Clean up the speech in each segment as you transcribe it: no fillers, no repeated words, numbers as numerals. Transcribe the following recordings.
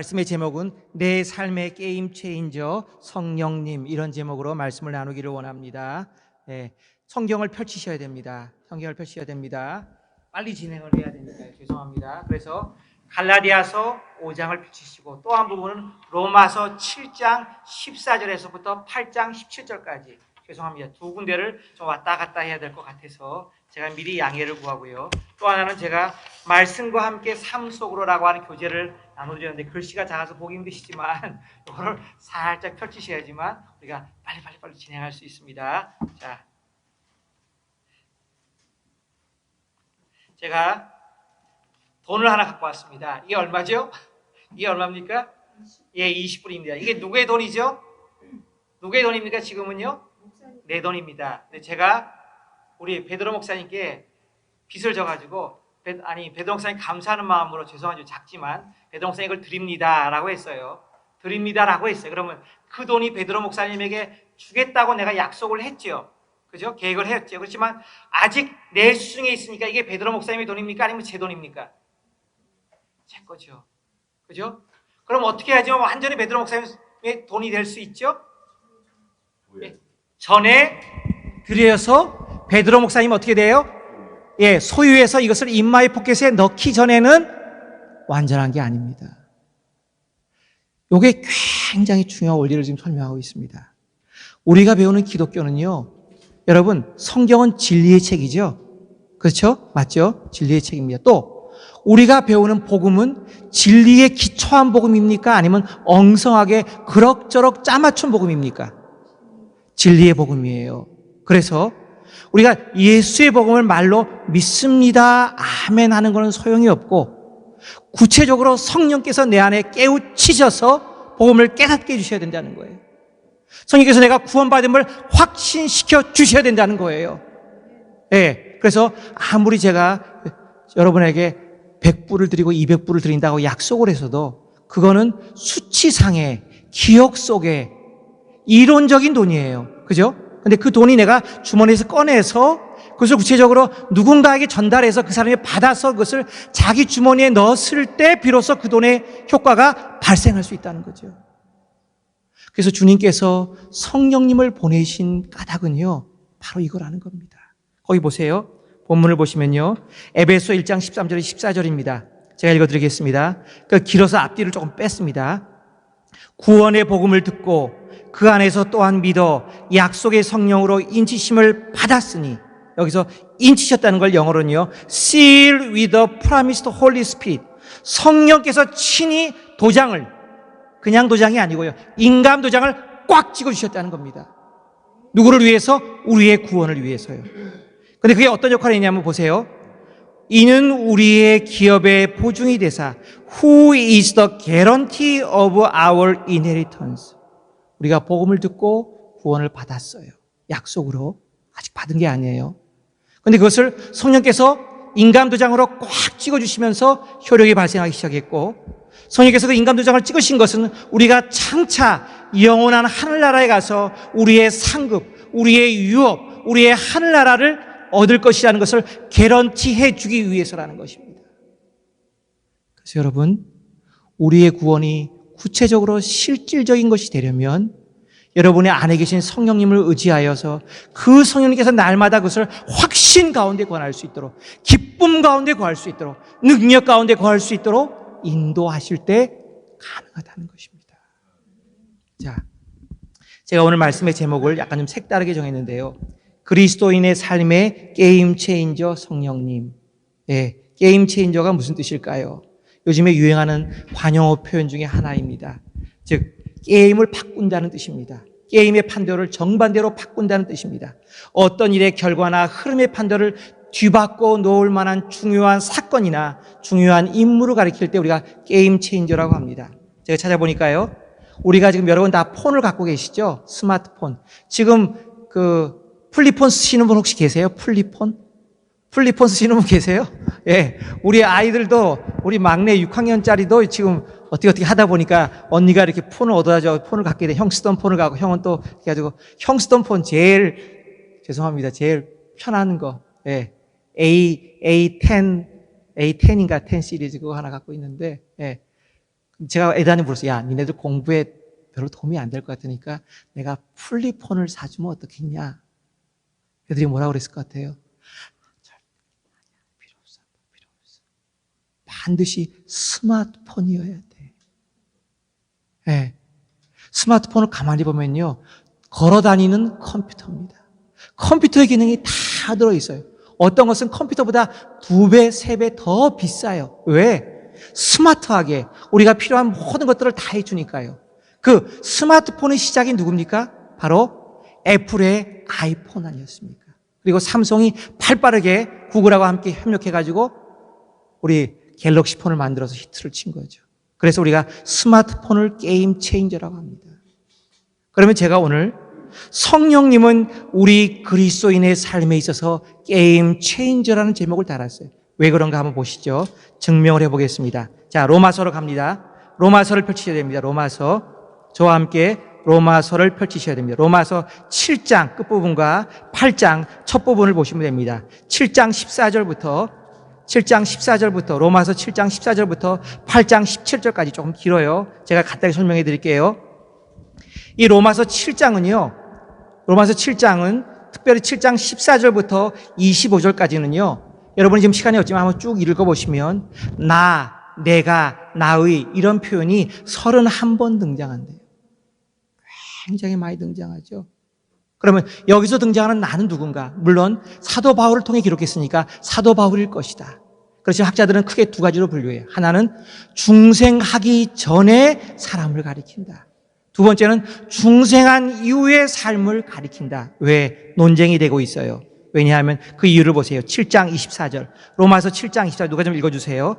말씀의 제목은 내 삶의 게임 체인저 성령님, 이런 제목으로 말씀을 나누기를 원합니다. 성경을 펼치셔야 됩니다. 성경을 펼치셔야 됩니다. 빨리 진행을 해야 됩니다. 죄송합니다. 그래서 갈라디아서 5장을 펼치시고, 또 한 부분은 로마서 7장 14절에서부터 8장 17절까지, 죄송합니다. 두 군데를 좀 왔다 갔다 해야 될 것 같아서 제가 미리 양해를 구하고요. 또 하나는 제가 말씀과 함께 삶 속으로라고 하는 교재를 나눠드렸는데 글씨가 작아서 보기 힘드시지만 이거를 살짝 펼치셔야지만 우리가 빨리 진행할 수 있습니다. 자, 제가 돈을 하나 갖고 왔습니다. 이게 얼마죠? 이게 얼마입니까? 예, 20불입니다. 이게 누구의 돈이죠? 누구의 돈입니까? 지금은요? 내 돈입니다. 근데 제가 우리 베드로 목사님께 빚을 져가지고, 베드로 목사님 감사하는 마음으로, 죄송하죠, 작지만 베드로 목사님 이걸 드립니다라고 했어요. 드립니다라고 했어요. 그러면 그 돈이 베드로 목사님에게 주겠다고 내가 약속을 했죠. 그죠? 계획을 했죠. 그렇지만 아직 내 수중에 있으니까 이게 베드로 목사님의 돈입니까? 아니면 제 돈입니까? 제 거죠. 그죠? 그럼 어떻게 해야지 완전히 베드로 목사님의 돈이 될 수 있죠? 예. 전에 드려서 베드로 목사님 어떻게 돼요? 예, 소유해서 이것을 인마이 포켓에 넣기 전에는 완전한 게 아닙니다. 이게 굉장히 중요한 원리를 지금 설명하고 있습니다. 우리가 배우는 기독교는요, 여러분, 성경은 진리의 책이죠. 그렇죠? 맞죠? 진리의 책입니다. 또 우리가 배우는 복음은 진리에 기초한 복음입니까? 아니면 엉성하게 그럭저럭 짜맞춘 복음입니까? 진리의 복음이에요. 그래서 우리가 예수의 복음을 말로 믿습니다, 아멘 하는 것은 소용이 없고, 구체적으로 성령께서 내 안에 깨우치셔서 복음을 깨닫게 해주셔야 된다는 거예요. 성령께서 내가 구원받음을 확신시켜 주셔야 된다는 거예요. 예. 그래서 아무리 제가 여러분에게 100불을 드리고 200불을 드린다고 약속을 해서도 그거는 수치상의 기억 속에 이론적인 돈이에요. 그죠? 근데 그 돈이 내가 주머니에서 꺼내서 그것을 구체적으로 누군가에게 전달해서 그 사람이 받아서 그것을 자기 주머니에 넣었을 때 비로소 그 돈의 효과가 발생할 수 있다는 거죠. 그래서 주님께서 성령님을 보내신 까닭은요, 바로 이거라는 겁니다. 거기 보세요. 본문을 보시면요, 에베소 1장 13절에 14절입니다. 제가 읽어드리겠습니다. 길어서 앞뒤를 조금 뺐습니다. 구원의 복음을 듣고 그 안에서 또한 믿어 약속의 성령으로 인치심을 받았으니, 여기서 인치셨다는 걸 영어로는요, seal with the promised Holy Spirit. 성령께서 친히 도장을, 그냥 도장이 아니고요, 인감 도장을 꽉 찍어주셨다는 겁니다. 누구를 위해서? 우리의 구원을 위해서요. 근데 그게 어떤 역할을 했냐면 보세요. 이는 우리의 기업의 보증이 되사 Who is the guarantee of our inheritance. 우리가 복음을 듣고 구원을 받았어요. 약속으로. 아직 받은 게 아니에요. 그런데 그것을 성령께서 인감도장으로 꽉 찍어주시면서 효력이 발생하기 시작했고, 성령께서 그 인감도장을 찍으신 것은 우리가 장차 영원한 하늘나라에 가서 우리의 상급, 우리의 유업, 우리의 하늘나라를 얻을 것이라는 것을 개런티해 주기 위해서라는 것입니다. 그래서 여러분, 우리의 구원이 구체적으로 실질적인 것이 되려면 여러분의 안에 계신 성령님을 의지하여서 그 성령님께서 날마다 그것을 확신 가운데 구할 수 있도록, 기쁨 가운데 구할 수 있도록, 능력 가운데 구할 수 있도록 인도하실 때 가능하다는 것입니다. 자, 제가 오늘 말씀의 제목을 약간 좀 색다르게 정했는데요, 그리스도인의 삶의 게임 체인저 성령님. 예, 게임 체인저가 무슨 뜻일까요? 요즘에 유행하는 관용어 표현 중에 하나입니다. 즉, 게임을 바꾼다는 뜻입니다. 게임의 판도를 정반대로 바꾼다는 뜻입니다. 어떤 일의 결과나 흐름의 판도를 뒤바꿔 놓을 만한 중요한 사건이나 중요한 인물을 가리킬 때 우리가 게임 체인저라고 합니다. 제가 찾아보니까요, 우리가 지금 여러분 다 폰을 갖고 계시죠? 스마트폰. 지금 플리폰 쓰시는 분 혹시 계세요? 플리폰 쓰시는 분 계세요? 예. 우리 아이들도, 우리 막내 6학년짜리도 지금 어떻게 하다 보니까 언니가 이렇게 폰을 얻어가지고 폰을 갖게 돼. 형 쓰던 폰을 갖고, 형은 또 해가지고, 형 쓰던 폰 죄송합니다. 제일 편한 거. 예. A10인가 10 시리즈 그거 하나 갖고 있는데, 예. 제가 애들한테 물었어요. 야, 니네들 공부에 별로 도움이 안 될 것 같으니까 내가 플리폰을 사주면 어떻겠냐? 애들이 뭐라고 그랬을 것 같아요? 필요 없어. 반드시 스마트폰이어야 돼. 네. 스마트폰을 가만히 보면요, 걸어다니는 컴퓨터입니다. 컴퓨터의 기능이 다 들어있어요. 어떤 것은 컴퓨터보다 2배, 3배 더 비싸요. 왜? 스마트하게 우리가 필요한 모든 것들을 다 해주니까요. 그 스마트폰의 시작이 누굽니까? 바로 애플의 아이폰 아니었습니까? 그리고 삼성이 발빠르게 구글하고 함께 협력해가지고 우리 갤럭시 폰을 만들어서 히트를 친 거죠. 그래서 우리가 스마트폰을 게임 체인저라고 합니다. 그러면 제가 오늘 성령님은 우리 그리스도인의 삶에 있어서 게임 체인저라는 제목을 달았어요. 왜 그런가 한번 보시죠. 증명을 해보겠습니다. 자, 로마서로 갑니다. 로마서를 펼치셔야 됩니다. 로마서. 저와 함께 로마서를 펼치셔야 됩니다. 로마서 7장 끝부분과 8장 첫 부분을 보시면 됩니다. 7장 14절부터 로마서 7장 14절부터 8장 17절까지 조금 길어요. 제가 간단히 설명해 드릴게요. 이 로마서 7장은 특별히 7장 14절부터 25절까지는요. 여러분이 지금 시간이 없지만 한번 쭉 읽어보시면 나, 내가, 나의 이런 표현이 31번 등장한대요. 굉장히 많이 등장하죠. 그러면 여기서 등장하는 나는 누군가? 물론 사도 바울을 통해 기록했으니까 사도 바울일 것이다. 그래서 학자들은 크게 두 가지로 분류해요. 하나는 중생하기 전에 사람을 가리킨다. 두 번째는 중생한 이후의 삶을 가리킨다. 왜? 논쟁이 되고 있어요. 왜냐하면 그 이유를 보세요. 7장 24절. 로마서 7장 24절 누가 좀 읽어주세요.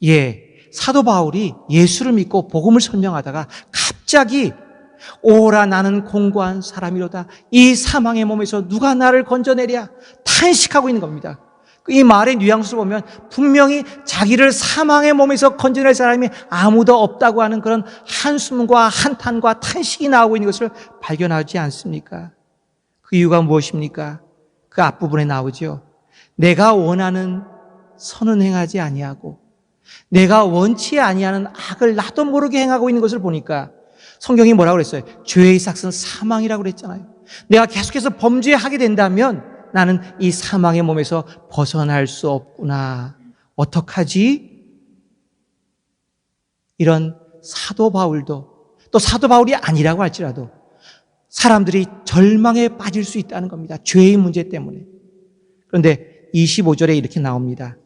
예, 사도 바울이 예수를 믿고 복음을 설명하다가 갑자기 오라 나는 공고한 사람이로다. 이 사망의 몸에서 누가 나를 건져내랴 탄식하고 있는 겁니다. 이 말의 뉘앙스를 보면 분명히 자기를 사망의 몸에서 건져낼 사람이 아무도 없다고 하는 그런 한숨과 한탄과 탄식이 나오고 있는 것을 발견하지 않습니까? 그 이유가 무엇입니까? 그 앞부분에 나오죠. 내가 원하는 선은 행하지 아니하고 내가 원치 아니하는 악을 나도 모르게 행하고 있는 것을 보니까 성경이 뭐라고 그랬어요? 죄의 삭은 사망이라고 그랬잖아요. 내가 계속해서 범죄하게 된다면 나는 이 사망의 몸에서 벗어날 수 없구나. 어떡하지? 이런 사도 바울도 또 사도 바울이 아니라고 할지라도 사람들이 절망에 빠질 수 있다는 겁니다. 죄의 문제 때문에. 그런데 25절에 이렇게 나옵니다.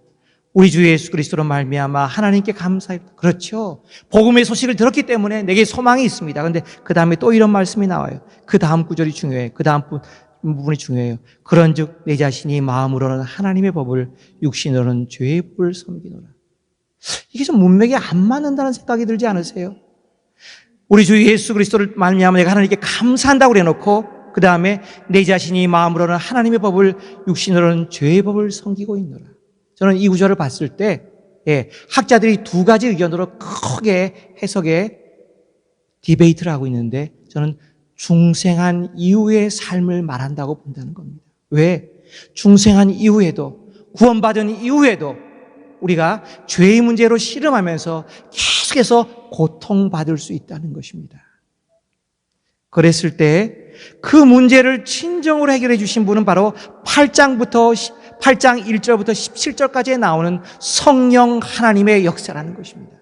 우리 주 예수 그리스도로 말미암아 하나님께 감사해. 그렇죠. 복음의 소식을 들었기 때문에 내게 소망이 있습니다. 그런데 그 다음에 또 이런 말씀이 나와요. 그 다음 구절이 중요해요. 그 다음 부분이 중요해요. 그런즉 내 자신이 마음으로는 하나님의 법을 육신으로는 죄의 법을 섬기노라. 이게 좀 문맥에 안 맞는다는 생각이 들지 않으세요? 우리 주 예수 그리스도를 말미암아 내가 하나님께 감사한다고 그래놓고 그 다음에 내 자신이 마음으로는 하나님의 법을 육신으로는 죄의 법을 섬기고 있노라. 저는 이 구절을 봤을 때 학자들이 두 가지 의견으로 크게 해석에 디베이트를 하고 있는데 저는 중생한 이후의 삶을 말한다고 본다는 겁니다. 왜? 중생한 이후에도 구원받은 이후에도 우리가 죄의 문제로 씨름하면서 계속해서 고통받을 수 있다는 것입니다. 그랬을 때 그 문제를 친정으로 해결해 주신 분은 바로 8장 1절부터 17절까지에 나오는 성령 하나님의 역사라는 것입니다.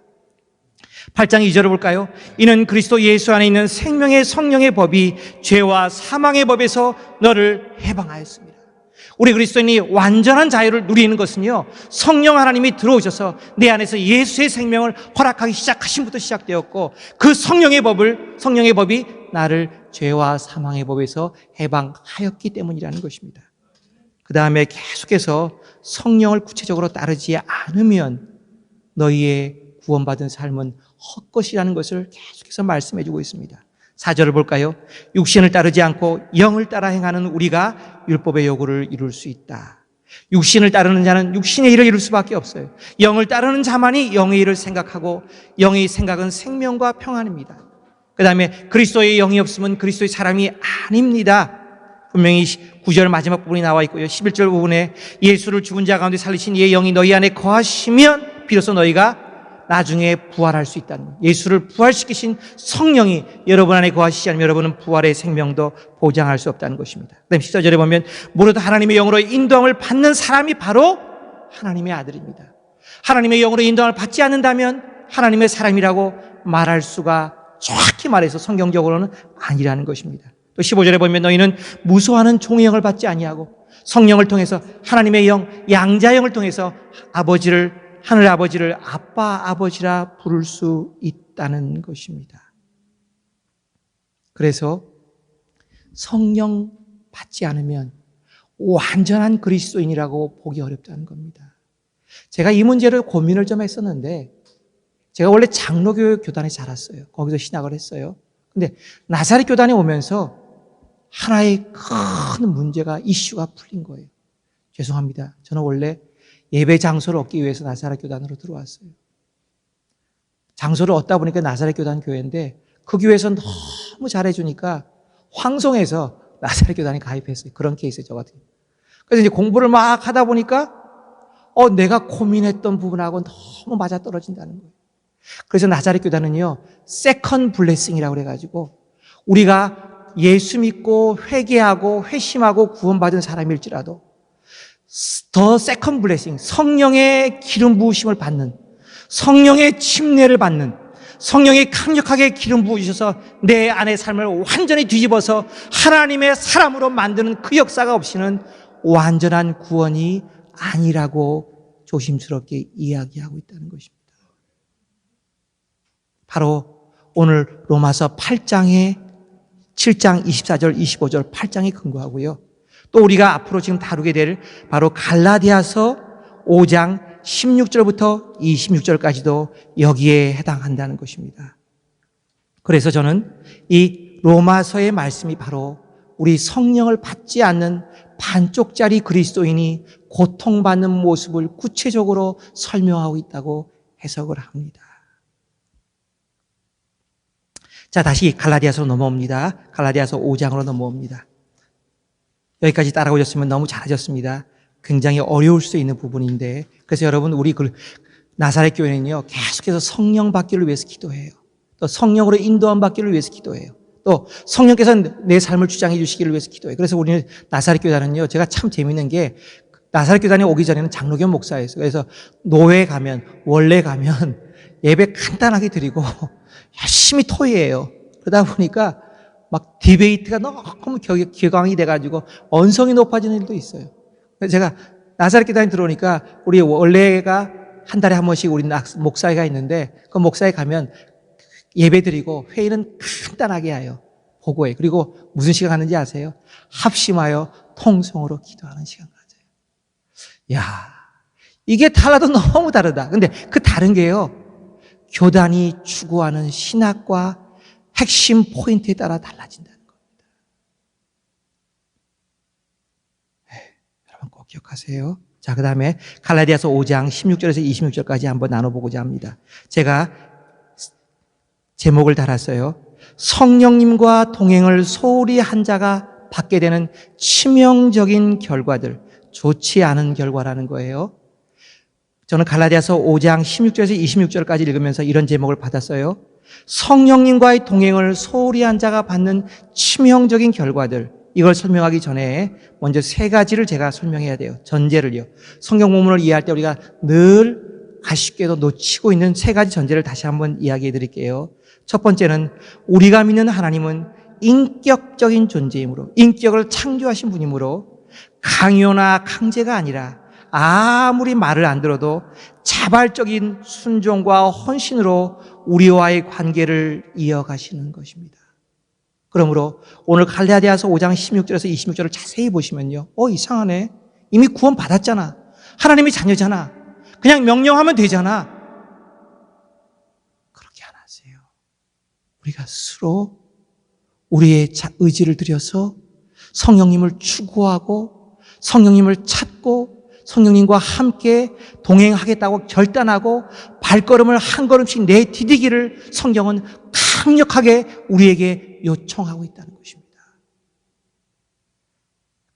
8장 2절을 볼까요? 이는 그리스도 예수 안에 있는 생명의 성령의 법이 죄와 사망의 법에서 너를 해방하였습니다. 우리 그리스도인이 완전한 자유를 누리는 것은요, 성령 하나님이 들어오셔서 내 안에서 예수의 생명을 허락하기 시작하심부터 시작되었고, 그 성령의 법이 나를 죄와 사망의 법에서 해방하였기 때문이라는 것입니다. 그 다음에 계속해서 성령을 구체적으로 따르지 않으면 너희의 구원받은 삶은 헛것이라는 것을 계속해서 말씀해 주고 있습니다. 4절을 볼까요? 육신을 따르지 않고 영을 따라 행하는 우리가 율법의 요구를 이룰 수 있다. 육신을 따르는 자는 육신의 일을 이룰 수밖에 없어요. 영을 따르는 자만이 영의 일을 생각하고 영의 생각은 생명과 평안입니다. 그 다음에 그리스도의 영이 없으면 그리스도의 사람이 아닙니다. 분명히 9절 마지막 부분이 나와 있고요. 11절 부분에 예수를 죽은 자 가운데 살리신 이의 영이 너희 안에 거하시면 비로소 너희가 나중에 부활할 수 있다는 거예요. 예수를 부활시키신 성령이 여러분 안에 거하시지 않으면 여러분은 부활의 생명도 보장할 수 없다는 것입니다. 그 다음 14절에 보면 무릇 하나님의 영으로 인도함을 받는 사람이 바로 하나님의 아들입니다. 하나님의 영으로 인도함을 받지 않는다면 하나님의 사람이라고 말할 수가 정확히 말해서 성경적으로는 아니라는 것입니다. 또 15절에 보면 너희는 무소하는 종의 영을 받지 아니하고 성령을 통해서 하나님의 영, 양자영을 통해서 하늘 아버지를 아빠 아버지라 부를 수 있다는 것입니다. 그래서 성령 받지 않으면 완전한 그리스도인이라고 보기 어렵다는 겁니다. 제가 이 문제를 고민을 좀 했었는데 제가 원래 장로교 교단에 자랐어요. 거기서 신학을 했어요. 근데 나사렛 교단에 오면서 하나의 큰 문제가 이슈가 풀린 거예요. 죄송합니다. 저는 원래 예배 장소를 얻기 위해서 나사렛 교단으로 들어왔어요. 장소를 얻다 보니까 나사렛 교단 교회인데 그 교회에서 너무 잘해주니까 황송해서 나사렛 교단에 가입했어요. 그런 케이스예요, 저 같은. 그래서 이제 공부를 막 하다 보니까 내가 고민했던 부분하고 너무 맞아떨어진다는 거예요. 그래서 나사렛 교단은요, 세컨 블레싱이라고 그래가지고 우리가 예수 믿고 회개하고 회심하고 구원받은 사람일지라도 더 세컨 블레싱, 성령의 기름 부으심을 받는, 성령의 침례를 받는, 성령이 강력하게 기름 부으셔서 내 안의 삶을 완전히 뒤집어서 하나님의 사람으로 만드는 그 역사가 없이는 완전한 구원이 아니라고 조심스럽게 이야기하고 있다는 것입니다. 바로 오늘 로마서 8장에 7장 24절, 25절 8장에 근거하고요. 또 우리가 앞으로 지금 다루게 될 바로 갈라디아서 5장 16절부터 26절까지도 여기에 해당한다는 것입니다. 그래서 저는 이 로마서의 말씀이 바로 우리 성령을 받지 않는 반쪽짜리 그리스도인이 고통받는 모습을 구체적으로 설명하고 있다고 해석을 합니다. 자, 다시 갈라디아서로 넘어옵니다. 갈라디아서 5장으로 넘어옵니다. 여기까지 따라오셨으면 너무 잘하셨습니다. 굉장히 어려울 수 있는 부분인데, 그래서 여러분, 우리 나사렛 교회는요, 계속해서 성령 받기를 위해서 기도해요. 또 성령으로 인도함 받기를 위해서 기도해요. 또 성령께서 내 삶을 주장해 주시기를 위해서 기도해요. 그래서 우리는 나사렛 교단은요, 제가 참 재밌는 게 나사렛 교단에 오기 전에는 장로교 목사였어요. 그래서 노회 가면, 원래 가면 예배 간단하게 드리고 열심히 토의해요. 그러다 보니까 막 디베이트가 너무 격앙이 돼가지고 언성이 높아지는 일도 있어요. 그래서 제가 나사렛 교단에 들어오니까 우리 원래가 한 달에 한 번씩 우리 목사회가 있는데 그 목사회 가면 예배 드리고 회의는 간단하게 해요. 보고해. 그리고 무슨 시간 하는지 아세요? 합심하여 통성으로 기도하는 시간 가져요. 야, 이게 달라도 너무 다르다. 근데 그 다른 게요, 교단이 추구하는 신학과 핵심 포인트에 따라 달라진다는 겁니다. 여러분 꼭 기억하세요. 자, 그 다음에 갈라디아서 5장 16절에서 26절까지 한번 나눠보고자 합니다. 제가 제목을 달았어요. 성령님과 동행을 소홀히 한 자가 받게 되는 치명적인 결과들, 좋지 않은 결과라는 거예요. 저는 갈라디아서 5장 16절에서 26절까지 읽으면서 이런 제목을 받았어요. 성령님과의 동행을 소홀히 한 자가 받는 치명적인 결과들, 이걸 설명하기 전에 먼저 세 가지를 제가 설명해야 돼요. 전제를요. 성경 본문을 이해할 때 우리가 늘 아쉽게도 놓치고 있는 세 가지 전제를 다시 한번 이야기해 드릴게요. 첫 번째는 우리가 믿는 하나님은 인격적인 존재이므로, 인격을 창조하신 분이므로 강요나 강제가 아니라 아무리 말을 안 들어도 자발적인 순종과 헌신으로 우리와의 관계를 이어가시는 것입니다. 그러므로 오늘 갈라디아서 5장 16절에서 26절을 자세히 보시면요, 이상하네. 이미 구원 받았잖아. 하나님의 자녀잖아. 그냥 명령하면 되잖아. 그렇게 안 하세요. 우리가 스스로 우리의 의지를 들여서 성령님을 추구하고 성령님을 찾고 성령님과 함께 동행하겠다고 결단하고 발걸음을 한 걸음씩 내디디기를 성경은 강력하게 우리에게 요청하고 있다는 것입니다.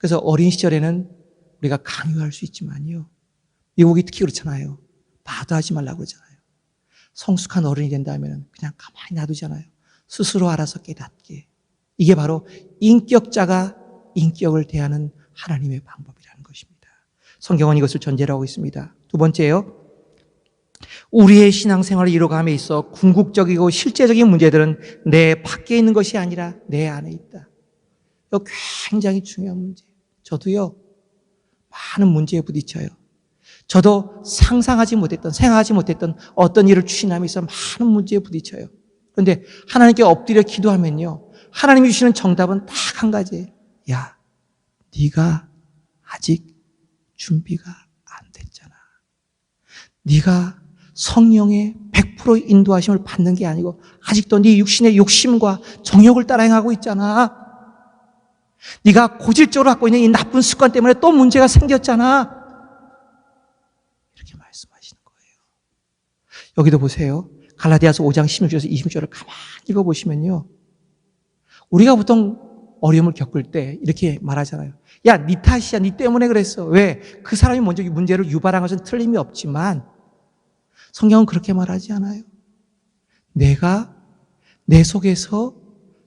그래서 어린 시절에는 우리가 강요할 수 있지만요. 미국이 특히 그렇잖아요. 마도하지 말라고 그러잖아요. 성숙한 어른이 된다면 그냥 가만히 놔두잖아요. 스스로 알아서 깨닫게. 이게 바로 인격자가 인격을 대하는 하나님의 방법이라는 것입니다. 성경은 이것을 전제로 하고 있습니다. 두 번째요. 우리의 신앙생활을 이루어감에 있어 궁극적이고 실제적인 문제들은 내 밖에 있는 것이 아니라 내 안에 있다. 이거 굉장히 중요한 문제예요. 저도요, 많은 문제에 부딪혀요. 저도 생각하지 못했던 어떤 일을 추진하면서 많은 문제에 부딪혀요. 그런데 하나님께 엎드려 기도하면요, 하나님이 주시는 정답은 딱 한 가지예요. 야, 네가 아직 준비가 안 됐잖아. 네가 성령의 100% 인도하심을 받는 게 아니고 아직도 네 육신의 욕심과 정욕을 따라 행하고 있잖아. 네가 고질적으로 갖고 있는 이 나쁜 습관 때문에 또 문제가 생겼잖아. 이렇게 말씀하시는 거예요. 여기도 보세요. 갈라디아서 5장 16절에서 20절을 가만히 읽어보시면요, 우리가 보통 어려움을 겪을 때 이렇게 말하잖아요. 야, 네 탓이야. 네 때문에 그랬어. 왜? 그 사람이 먼저 문제를 유발한 것은 틀림이 없지만 성경은 그렇게 말하지 않아요. 내가 내 속에서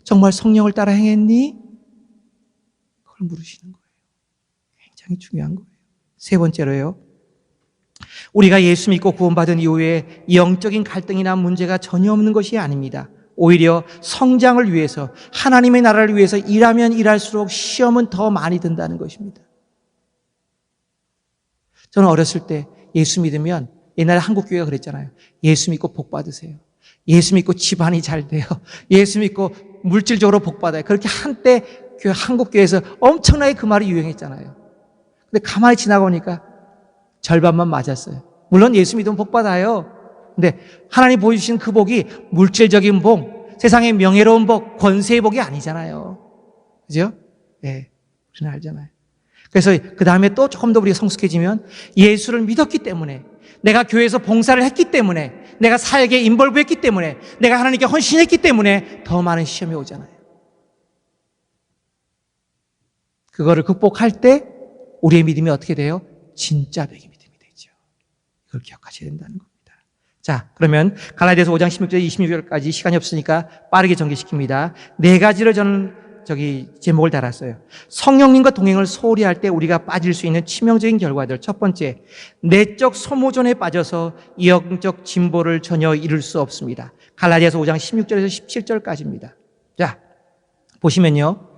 정말 성령을 따라 행했니? 그걸 물으시는 거예요. 굉장히 중요한 거예요. 세 번째로요. 우리가 예수 믿고 구원받은 이후에 영적인 갈등이나 문제가 전혀 없는 것이 아닙니다. 오히려 성장을 위해서, 하나님의 나라를 위해서 일하면 일할수록 시험은 더 많이 든다는 것입니다. 저는 어렸을 때 예수 믿으면, 옛날에 한국교회가 그랬잖아요. 예수 믿고 복 받으세요. 예수 믿고 집안이 잘 돼요. 예수 믿고 물질적으로 복 받아요. 그렇게 한때 한국교회에서 엄청나게 그 말이 유행했잖아요. 근데 가만히 지나가보니까 절반만 맞았어요. 물론 예수 믿으면 복 받아요. 근데 하나님 보여주신 그 복이 물질적인 복, 세상의 명예로운 복, 권세의 복이 아니잖아요. 그죠? 네, 우리는 알잖아요. 그래서 그 다음에 또 조금 더 우리가 성숙해지면 예수를 믿었기 때문에, 내가 교회에서 봉사를 했기 때문에, 내가 사역에 인볼브했기 때문에, 내가 하나님께 헌신했기 때문에 더 많은 시험이 오잖아요. 그거를 극복할 때 우리의 믿음이 어떻게 돼요? 진짜 백의 믿음이 되죠. 이걸 기억하셔야 된다는 겁니다. 자, 그러면 갈라디아서 5장 16절 26절까지 시간이 없으니까 빠르게 전개시킵니다. 네 가지를 저는 제목을 달았어요. 성령님과 동행을 소홀히 할 때 우리가 빠질 수 있는 치명적인 결과들. 첫 번째, 내적 소모전에 빠져서 영적 진보를 전혀 이룰 수 없습니다. 갈라디아서 5장 16절에서 17절까지입니다. 자, 보시면요.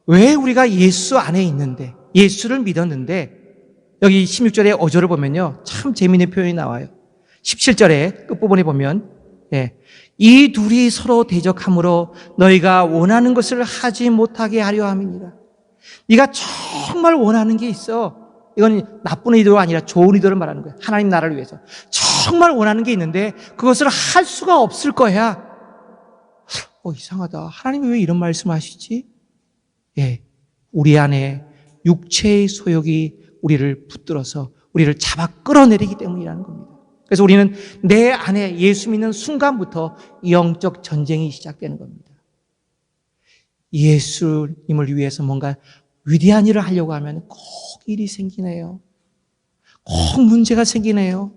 왜 우리가 예수 안에 있는데, 예수를 믿었는데, 여기 16절의 어조를 보면요, 참 재미있는 표현이 나와요. 17절의 끝부분에 보면, 이 둘이 서로 대적함으로 너희가 원하는 것을 하지 못하게 하려 함이니라. 네가 정말 원하는 게 있어. 이건 나쁜 의도가 아니라 좋은 의도를 말하는 거야. 하나님 나라를 위해서. 정말 원하는 게 있는데 그것을 할 수가 없을 거야. 이상하다. 하나님이 왜 이런 말씀을 하시지? 우리 안에 육체의 소욕이 우리를 붙들어서 우리를 잡아 끌어내리기 때문이라는 겁니다. 그래서 우리는 내 안에 예수 믿는 순간부터 영적 전쟁이 시작되는 겁니다. 예수님을 위해서 뭔가 위대한 일을 하려고 하면 꼭 일이 생기네요. 꼭 문제가 생기네요.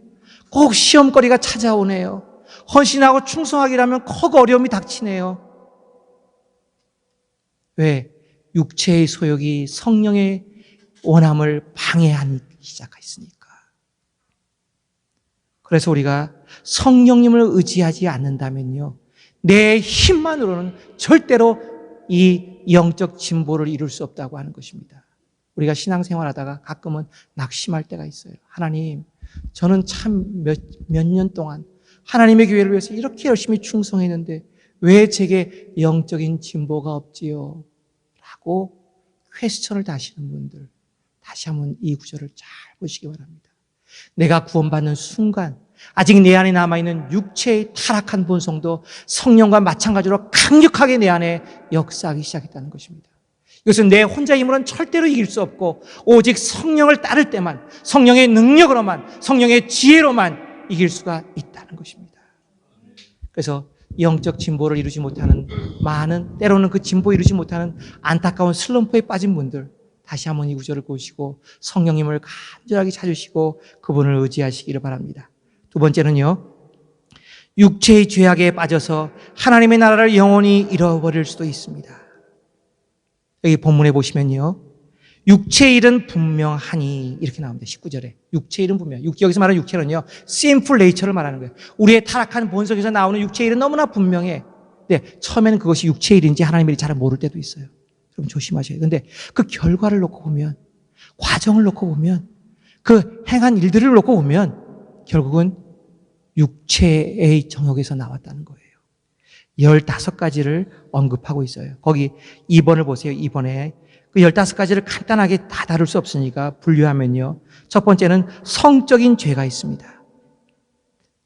꼭 시험거리가 찾아오네요. 헌신하고 충성하기라면 꼭 어려움이 닥치네요. 왜? 육체의 소욕이 성령의 원함을 방해하기 시작했으니까. 그래서 우리가 성령님을 의지하지 않는다면요, 내 힘만으로는 절대로 이 영적 진보를 이룰 수 없다고 하는 것입니다. 우리가 신앙생활하다가 가끔은 낙심할 때가 있어요. 하나님, 저는 참 몇 년 동안 하나님의 교회를 위해서 이렇게 열심히 충성했는데 왜 제게 영적인 진보가 없지요? 라고 퀘스천을 다시는 분들, 다시 한번 이 구절을 잘 보시기 바랍니다. 내가 구원받는 순간 아직 내 안에 남아있는 육체의 타락한 본성도 성령과 마찬가지로 강력하게 내 안에 역사하기 시작했다는 것입니다. 이것은 내 혼자 힘으로는 절대로 이길 수 없고 오직 성령을 따를 때만, 성령의 능력으로만, 성령의 지혜로만 이길 수가 있다는 것입니다. 그래서 영적 진보를 이루지 못하는 많은, 때로는 그 진보 이루지 못하는 안타까운 슬럼프에 빠진 분들, 다시 한번 이 구절을 보시고 성령님을 간절하게 찾으시고 그분을 의지하시기를 바랍니다. 두 번째는요, 육체의 죄악에 빠져서 하나님의 나라를 영원히 잃어버릴 수도 있습니다. 여기 본문에 보시면요, 육체의 일은 분명하니 이렇게 나옵니다. 19절에 육체의 일은 분명. 여기서 말하는 육체는요, sinful nature를 말하는 거예요. 우리의 타락한 본성에서 나오는 육체의 일은 너무나 분명해. 네, 처음에는 그것이 육체의 일인지 하나님의 일인지 잘 모를 때도 있어요. 그럼 조심하셔야 돼요. 근데 그 결과를 놓고 보면, 과정을 놓고 보면, 그 행한 일들을 놓고 보면 결국은 육체의 정욕에서 나왔다는 거예요. 15가지를 언급하고 있어요. 거기 2번을 보세요. 2번에 그 15가지를 간단하게 다 다룰 수 없으니까 분류하면요, 첫 번째는 성적인 죄가 있습니다.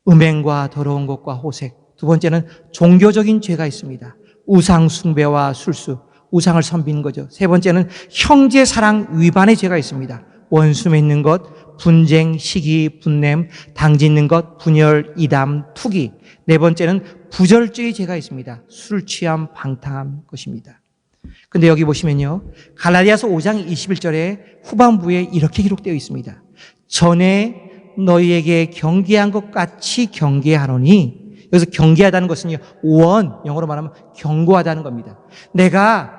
음행과 더러운 것과 호색. 두 번째는 종교적인 죄가 있습니다. 우상 숭배와 술수, 우상을 섬기는 거죠. 세 번째는 형제 사랑 위반의 죄가 있습니다. 원수 맺는 것, 분쟁, 시기, 분냄, 당짓는 것, 분열, 이담, 투기. 네 번째는 부절죄의 죄가 있습니다. 술 취함, 방탕함 것입니다. 근데 여기 보시면요, 갈라디아서 5장 21절에 후반부에 이렇게 기록되어 있습니다. 전에 너희에게 경계한 것 같이 경계하노니, 여기서 경계하다는 것은요, 영어로 말하면 경고하다는 겁니다. 내가,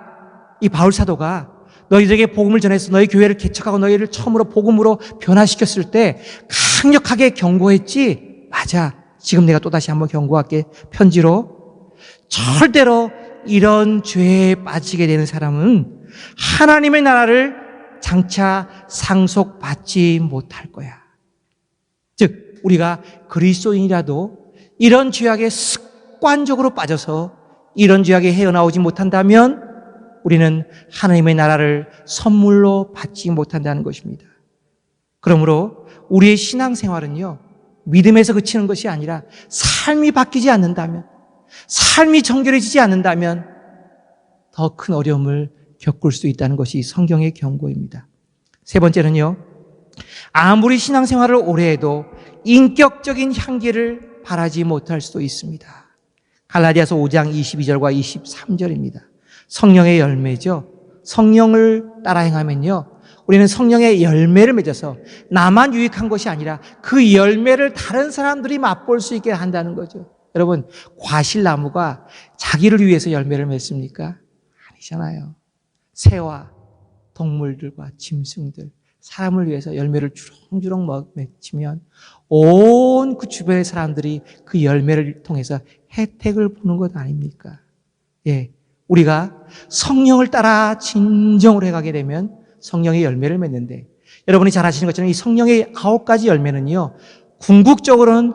이 바울 사도가 너희들에게 복음을 전해서 너희 교회를 개척하고 너희를 처음으로 복음으로 변화시켰을 때 강력하게 경고했지. 맞아. 지금 내가 또다시 한번 경고할게. 편지로. 절대로 이런 죄에 빠지게 되는 사람은 하나님의 나라를 장차 상속받지 못할 거야. 즉, 우리가 그리스도인이라도 이런 죄악에 습관적으로 빠져서 이런 죄악에 헤어나오지 못한다면 우리는 하나님의 나라를 선물로 받지 못한다는 것입니다. 그러므로 우리의 신앙생활은요, 믿음에서 그치는 것이 아니라 삶이 바뀌지 않는다면, 삶이 정결해지지 않는다면 더 큰 어려움을 겪을 수 있다는 것이 성경의 경고입니다. 세 번째는요, 아무리 신앙생활을 오래 해도 인격적인 향기를 바라지 못할 수도 있습니다. 갈라디아서 5장 22절과 23절입니다. 성령의 열매죠. 성령을 따라 행하면요, 우리는 성령의 열매를 맺어서 나만 유익한 것이 아니라 그 열매를 다른 사람들이 맛볼 수 있게 한다는 거죠. 여러분, 과실나무가 자기를 위해서 열매를 맺습니까? 아니잖아요. 새와 동물들과 짐승들, 사람을 위해서 열매를 주렁주렁 맺히면 온 그 주변의 사람들이 그 열매를 통해서 혜택을 보는 것 아닙니까? 예, 우리가 성령을 따라 진정으로 해가게 되면 성령의 열매를 맺는데, 여러분이 잘 아시는 것처럼 이 성령의 9가지 열매는요, 궁극적으로는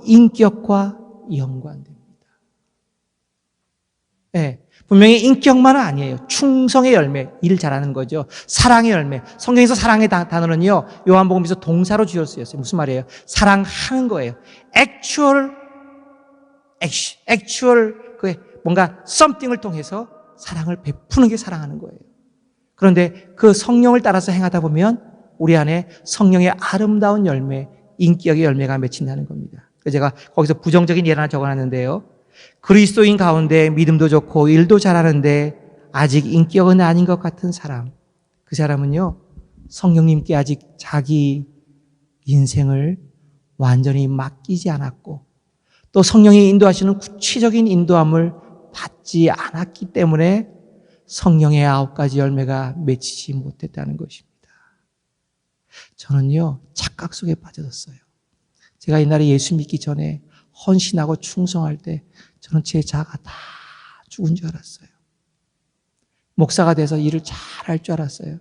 인격과 연관됩니다. 예, 분명히 인격만은 아니에요. 충성의 열매, 일 잘하는 거죠. 사랑의 열매. 성경에서 사랑의 단어는요, 요한복음에서 동사로 주어 쓰였어요. 무슨 말이에요? 사랑하는 거예요. actual 그 뭔가 something을 통해서 사랑을 베푸는 게 사랑하는 거예요. 그런데 그 성령을 따라서 행하다 보면 우리 안에 성령의 아름다운 열매, 인격의 열매가 맺힌다는 겁니다. 그래서 제가 거기서 부정적인 예를 하나 적어놨는데요, 그리스도인 가운데 믿음도 좋고 일도 잘하는데 아직 인격은 아닌 것 같은 사람, 그 사람은요, 성령님께 아직 자기 인생을 완전히 맡기지 않았고 또 성령이 인도하시는 구체적인 인도함을 받지 않았기 때문에 성령의 9가지 열매가 맺히지 못했다는 것입니다. 저는요, 착각 속에 빠졌어요. 제가 옛날에 예수 믿기 전에 헌신하고 충성할 때 저는 제 자아가 다 죽은 줄 알았어요. 목사가 돼서 일을 잘할 줄 알았어요.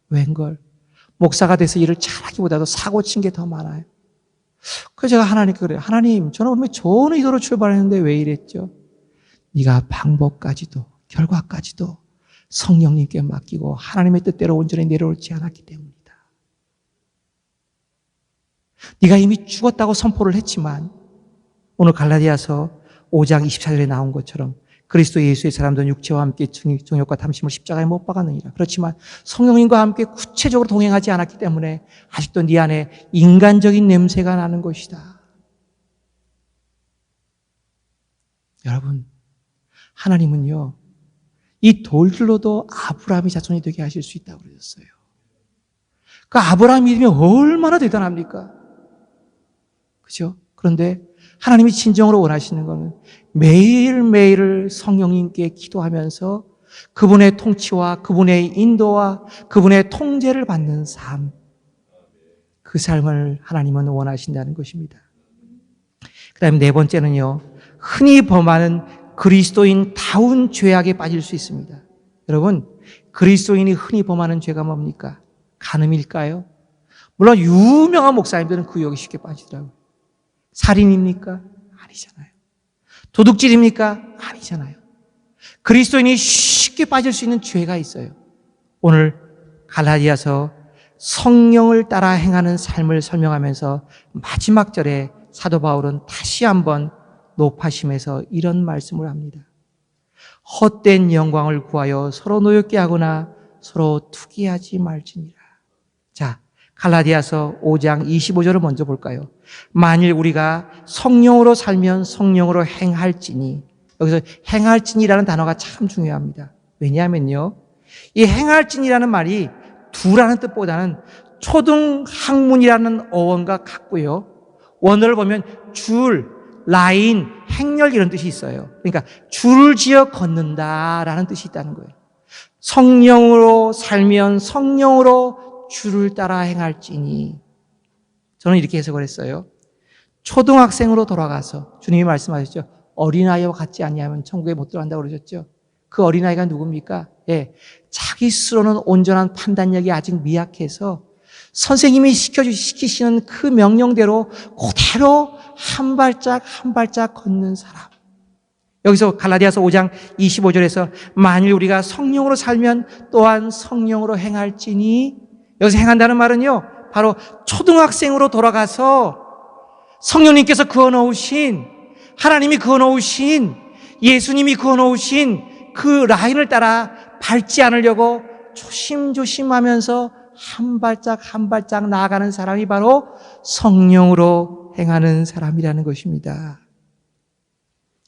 웬걸, 목사가 돼서 일을 잘하기보다도 사고 친 게 더 많아요. 그래서 제가 하나님께 그래요. 하나님, 저는 분명히 좋은 의도로 출발했는데 왜 이랬죠? 네가 방법까지도 결과까지도 성령님께 맡기고 하나님의 뜻대로 온전히 내려오지 않았기 때문이다. 네가 이미 죽었다고 선포를 했지만 오늘 갈라디아서 5장 24절에 나온 것처럼 그리스도 예수의 사람들은 육체와 함께 정욕과 탐심을 십자가에 못 박았느니라. 그렇지만 성령님과 함께 구체적으로 동행하지 않았기 때문에 아직도 네 안에 인간적인 냄새가 나는 것이다. 여러분, 하나님은요, 이 돌들로도 아브라함이 자손이 되게 하실 수 있다고 그러셨어요. 그 아브라함 믿음이 얼마나 대단합니까? 그죠? 그런데 하나님이 진정으로 원하시는 것은 매일매일 성령님께 기도하면서 그분의 통치와 그분의 인도와 그분의 통제를 받는 삶, 그 삶을 하나님은 원하신다는 것입니다. 그 다음에 네 번째는요, 흔히 범하는 그리스도인다운 죄악에 빠질 수 있습니다. 여러분, 그리스도인이 흔히 범하는 죄가 뭡니까? 간음일까요? 물론 유명한 목사님들은 그 유혹에 쉽게 빠지더라고요. 살인입니까? 아니잖아요. 도둑질입니까? 아니잖아요. 그리스도인이 쉽게 빠질 수 있는 죄가 있어요. 오늘 갈라디아서 성령을 따라 행하는 삶을 설명하면서 마지막 절에 사도 바울은 다시 한번 높아심에서 이런 말씀을 합니다. 헛된 영광을 구하여 서로 노엽게 하거나 서로 투기하지 말지니라. 자, 갈라디아서 5장 25절을 먼저 볼까요? 만일 우리가 성령으로 살면 성령으로 행할지니, 여기서 행할지니라는 단어가 참 중요합니다. 왜냐하면요, 이 행할지니라는 말이 두라는 뜻보다는 초등학문이라는 어원과 같고요, 원어를 보면 줄, 라인, 행렬 이런 뜻이 있어요. 그러니까 줄을 지어 걷는다라는 뜻이 있다는 거예요. 성령으로 살면 성령으로 줄을 따라 행할지니, 저는 이렇게 해석을 했어요. 초등학생으로 돌아가서 주님이 말씀하셨죠. 어린아이와 같지 아니하면 천국에 못 들어간다고 그러셨죠. 그 어린아이가 누굽니까? 예, 자기 스스로는 온전한 판단력이 아직 미약해서 선생님이 시키시는 그 명령대로 그대로 한 발짝 한 발짝 걷는 사람. 여기서 갈라디아서 5장 25절에서 만일 우리가 성령으로 살면 또한 성령으로 행할지니, 여기서 행한다는 말은요, 바로 초등학생으로 돌아가서 성령님께서 그어놓으신, 하나님이 그어놓으신, 예수님이 그어놓으신 그 라인을 따라 밟지 않으려고 조심조심하면서 한 발짝 한 발짝 나아가는 사람이 바로 성령으로 행하는 사람이라는 것입니다.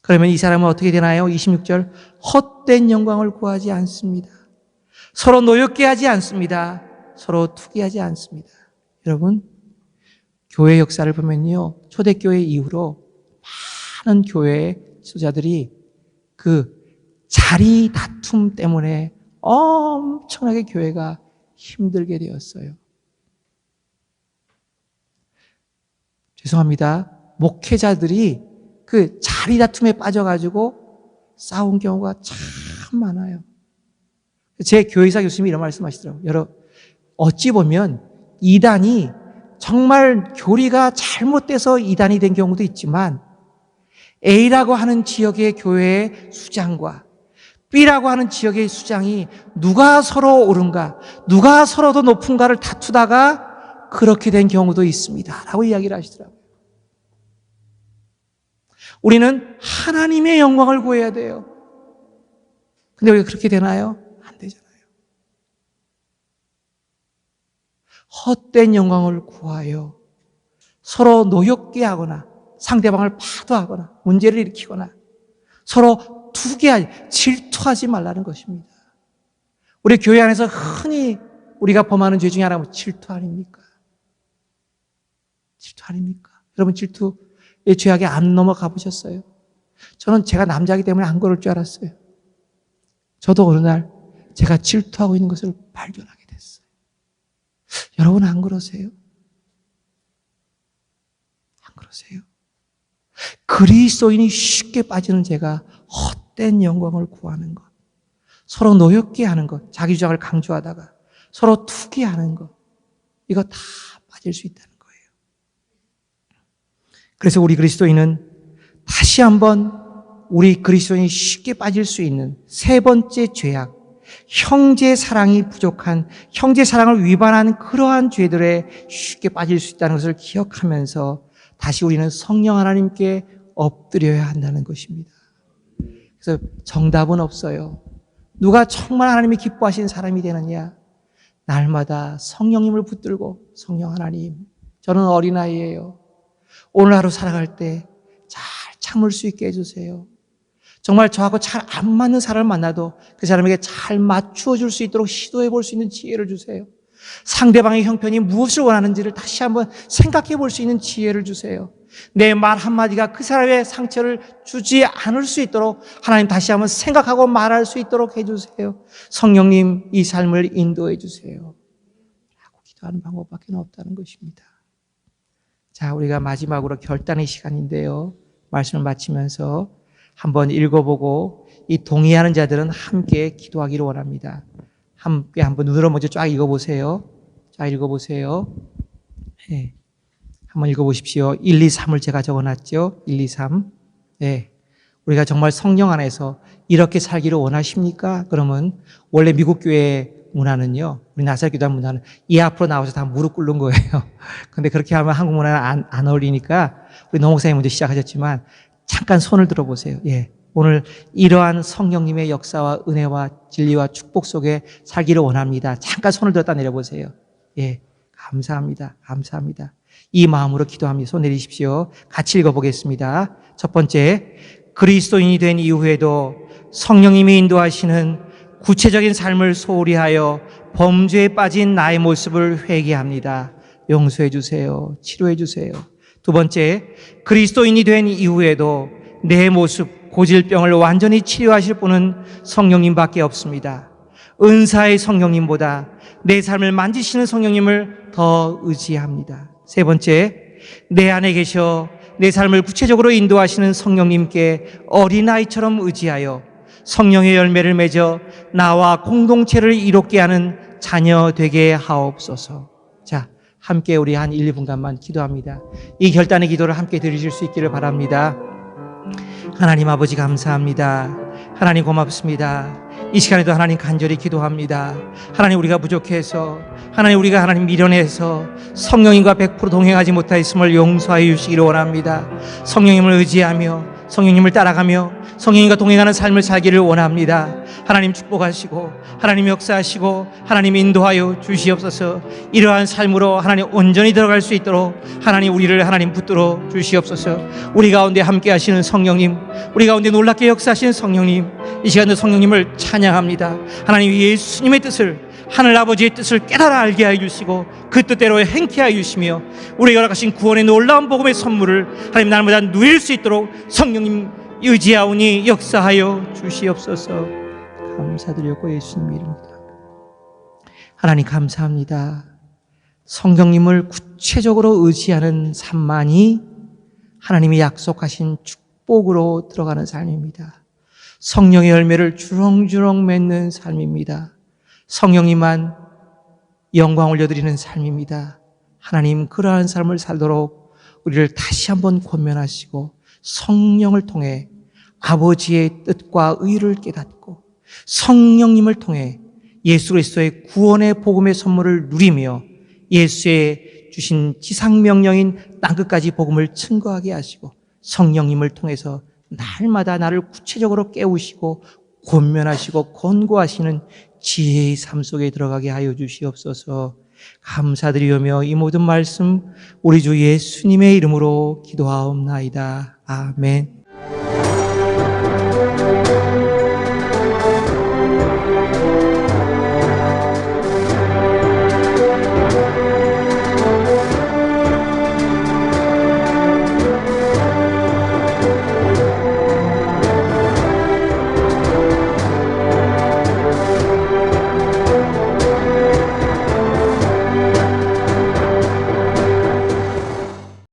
그러면 이 사람은 어떻게 되나요? 26절, 헛된 영광을 구하지 않습니다. 서로 노엽게 하지 않습니다. 서로 투기하지 않습니다. 여러분, 교회 역사를 보면요, 초대교회 이후로 많은 교회 지도자들이 그 자리 다툼 때문에 엄청나게 교회가 힘들게 되었어요. 죄송합니다. 목회자들이 그 자리 다툼에 빠져가지고 싸운 경우가 참 많아요. 제 교회사 교수님이 이런 말씀하시더라고요. 여러분, 어찌 보면 이단이 정말 교리가 잘못돼서 이단이 된 경우도 있지만 A라고 하는 지역의 교회의 수장과 B라고 하는 지역의 수장이 누가 서로 옳은가, 누가 서로 더 높은가를 다투다가 그렇게 된 경우도 있습니다. 라고 이야기를 하시더라고요. 우리는 하나님의 영광을 구해야 돼요. 근데 왜 그렇게 되나요? 안 되잖아요. 헛된 영광을 구하여 서로 노엽게 하거나 상대방을 파도하거나 문제를 일으키거나 서로 투기하지, 질투하지 말라는 것입니다. 우리 교회 안에서 흔히 우리가 범하는 죄 중에 하나가 질투 아닙니까? 질투 아닙니까? 여러분, 질투의 죄악에 안 넘어가 보셨어요? 저는 제가 남자이기 때문에 안 그럴 줄 알았어요. 저도 어느 날 제가 질투하고 있는 것을 발견하게 됐어요. 여러분, 안 그러세요? 안 그러세요? 그리스도인이 쉽게 빠지는 죄가 헛된 영광을 구하는 것, 서로 노엽게 하는 것, 자기 주장을 강조하다가 서로 투기하는 것, 이거 다 빠질 수 있다는 거예요. 그래서 우리 그리스도인은 다시 한번 우리 그리스도인이 쉽게 빠질 수 있는 세 번째 죄악, 형제 사랑이 부족한, 형제 사랑을 위반한 그러한 죄들에 쉽게 빠질 수 있다는 것을 기억하면서 다시 우리는 성령 하나님께 엎드려야 한다는 것입니다. 그래서 정답은 없어요. 누가 정말 하나님이 기뻐하시는 사람이 되느냐? 날마다 성령님을 붙들고, 성령 하나님, 저는 어린아이예요. 오늘 하루 살아갈 때 잘 참을 수 있게 해주세요. 정말 저하고 잘 안 맞는 사람을 만나도 그 사람에게 잘 맞추어 줄 수 있도록 시도해 볼 수 있는 지혜를 주세요. 상대방의 형편이 무엇을 원하는지를 다시 한번 생각해 볼 수 있는 지혜를 주세요. 내 말 한마디가 그 사람의 상처를 주지 않을 수 있도록 하나님 다시 한번 생각하고 말할 수 있도록 해주세요. 성령님, 이 삶을 인도해 주세요. 라고 기도하는 방법밖에 없다는 것입니다. 자, 우리가 마지막으로 결단의 시간인데요. 말씀을 마치면서 한번 읽어보고 이 동의하는 자들은 함께 기도하기를 원합니다. 함께 한번 눈으로 먼저 쫙 읽어보세요. 쫙 읽어보세요. 네. 한번 읽어보십시오. 1, 2, 3을 제가 적어놨죠. 1, 2, 3. 네. 우리가 정말 성령 안에서 이렇게 살기를 원하십니까? 그러면 원래 미국 교회 문화는요, 우리 나사렛교단 문화는 이 앞으로 나와서 다 무릎 꿇는 거예요. 근데 그렇게 하면 한국 문화는 안 어울리니까 우리 노 목사님 먼저 시작하셨지만 잠깐 손을 들어보세요. 예. 오늘 이러한 성령님의 역사와 은혜와 진리와 축복 속에 살기를 원합니다. 잠깐 손을 들었다 내려보세요. 예. 감사합니다. 감사합니다. 이 마음으로 기도합니다. 손 내리십시오. 같이 읽어보겠습니다. 첫 번째, 그리스도인이 된 이후에도 성령님이 인도하시는 구체적인 삶을 소홀히 하여 범죄에 빠진 나의 모습을 회개합니다. 용서해 주세요. 치료해 주세요. 두 번째, 그리스도인이 된 이후에도 내 모습, 고질병을 완전히 치료하실 분은 성령님밖에 없습니다. 은사의 성령님보다 내 삶을 만지시는 성령님을 더 의지합니다. 세 번째, 내 안에 계셔 내 삶을 구체적으로 인도하시는 성령님께 어린아이처럼 의지하여 성령의 열매를 맺어 나와 공동체를 이롭게 하는 자녀 되게 하옵소서. 자, 함께 우리 한 1, 2분간만 기도합니다. 이 결단의 기도를 함께 드리실 수 있기를 바랍니다. 하나님 아버지 감사합니다. 하나님 고맙습니다. 이 시간에도 하나님 간절히 기도합니다. 하나님 우리가 부족해서, 하나님 우리가 하나님 미련해서 성령님과 100% 동행하지 못하였음을 용서하여 주시기를 원합니다. 성령님을 의지하며 성령님을 따라가며 성령님과 동행하는 삶을 살기를 원합니다. 하나님 축복하시고 하나님 역사하시고 하나님 인도하여 주시옵소서. 이러한 삶으로 하나님 온전히 들어갈 수 있도록 하나님 우리를 하나님 붙들어 주시옵소서. 우리 가운데 함께 하시는 성령님, 우리 가운데 놀랍게 역사하시는 성령님, 이 시간도 성령님을 찬양합니다. 하나님 예수님의 뜻을, 하늘 아버지의 뜻을 깨달아 알게 하여 주시고 그 뜻대로 행케 하여 주시며 우리가 허락하신 구원의 놀라운 복음의 선물을 하나님 날마다 누릴 수 있도록 성령님 의지하오니 역사하여 주시옵소서. 감사드렸고 예수님 이름으로 하나님 감사합니다. 성령님을 구체적으로 의지하는 삶만이 하나님이 약속하신 축복으로 들어가는 삶입니다. 성령의 열매를 주렁주렁 맺는 삶입니다. 성령님만 영광 올려드리는 삶입니다. 하나님 그러한 삶을 살도록 우리를 다시 한번 권면하시고 성령을 통해 아버지의 뜻과 의를 깨닫고 성령님을 통해 예수 그리스도의 구원의 복음의 선물을 누리며 예수의 주신 지상명령인 땅끝까지 복음을 증거하게 하시고 성령님을 통해서 날마다 나를 구체적으로 깨우시고 권면하시고 권고하시는 지혜의 삶 속에 들어가게 하여 주시옵소서. 감사드리오며 이 모든 말씀 우리 주 예수님의 이름으로 기도하옵나이다. 아멘.